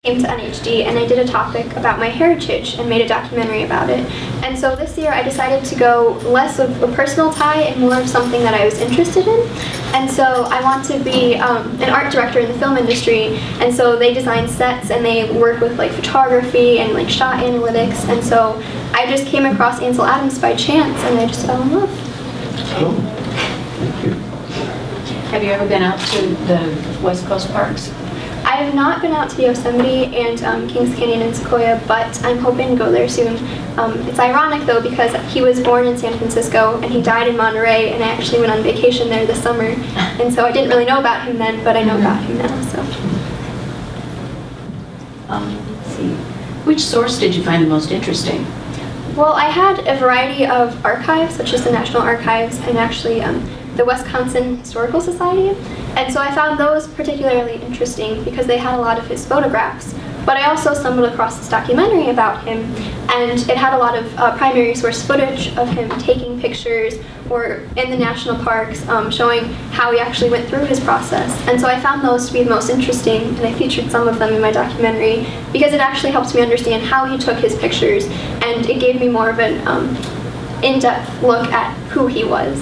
came to NHD and I did a topic about my heritage and made a documentary about it. And so this year I decided to go less of a personal tie and more of something that I was interested in. And so I want to be an art director in the film industry, and so they design sets and they work with like photography and like shot analytics, and so I just came across Ansel Adams by chance and I just fell in love. Cool. Thank you. Have you ever been out to the West Coast parks? I have not been out to Yosemite and Kings Canyon and Sequoia, but I'm hoping to go there soon. It's ironic though because he was born in San Francisco and he died in Monterey, and I actually went on vacation there this summer, and so I didn't really know about him then, but I know about him now. So. Let's see. Which source did you find the most interesting? Well, I had a variety of archives, such as the National Archives and actually the Wisconsin Historical Society, and so I found those particularly interesting because they had a lot of his photographs. But I also stumbled across this documentary about him, and it had a lot of primary source footage of him taking pictures or in the national parks, showing how he actually went through his process. And so I found those to be the most interesting, and I featured some of them in my documentary because it actually helps me understand how he took his pictures, and it gave me more of an in-depth look at who he was.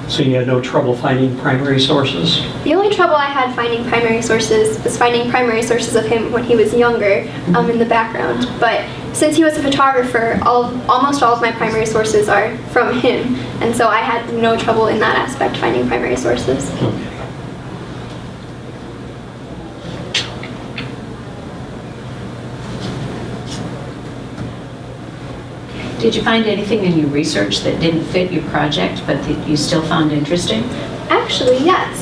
So you had no trouble finding primary sources? The only trouble I had finding primary sources was finding primary sources of him when he was younger, in the background. But since he was a photographer, almost all of my primary sources are from him, and so I had no trouble in that aspect finding primary sources. Okay. Did you find anything in your research that didn't fit your project, but that you still found interesting? Actually, yes.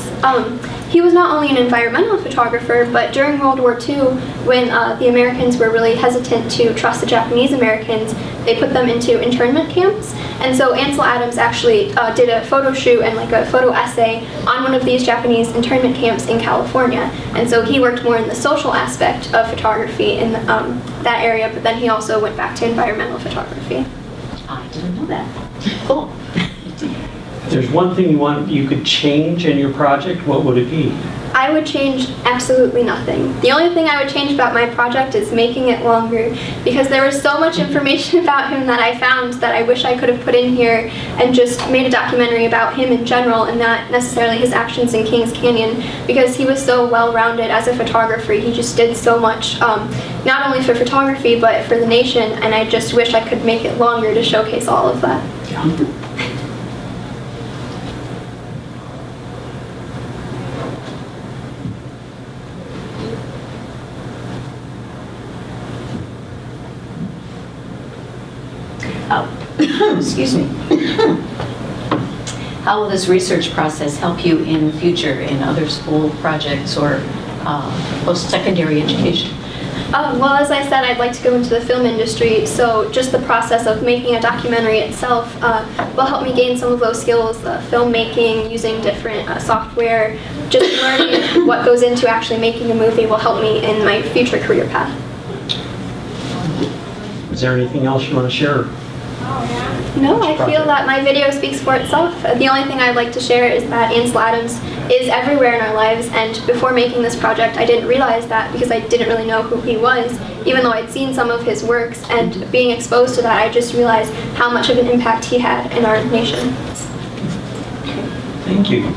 He was not only an environmental photographer, but during World War II, when the Americans were really hesitant to trust the Japanese Americans, they put them into internment camps. And so Ansel Adams actually did a photo shoot and like a photo essay on one of these Japanese internment camps in California. And so he worked more in the social aspect of photography in that area, but then he also went back to environmental photography. I didn't know that. Cool. If there's one thing you could change in your project, what would it be? I would change absolutely nothing. The only thing I would change about my project is making it longer, because there was so much information about him that I found that I wish I could have put in here and just made a documentary about him in general and not necessarily his actions in Kings Canyon, because he was so well-rounded as a photographer. He just did so much, not only for photography but for the nation, and I just wish I could make it longer to showcase all of that. Yeah. Excuse me. How will this research process help you in the future in other school projects or post-secondary education? Well, as I said, I'd like to go into the film industry, so just the process of making a documentary itself will help me gain some of those skills, filmmaking, using different software. Just learning what goes into actually making a movie will help me in my future career path. Is there anything else you want to share? No, I feel that my video speaks for itself. The only thing I'd like to share is that Ansel Adams is everywhere in our lives, and before making this project I didn't realize that because I didn't really know who he was, even though I'd seen some of his works, and being exposed to that I just realized how much of an impact he had in our nation. Thank you.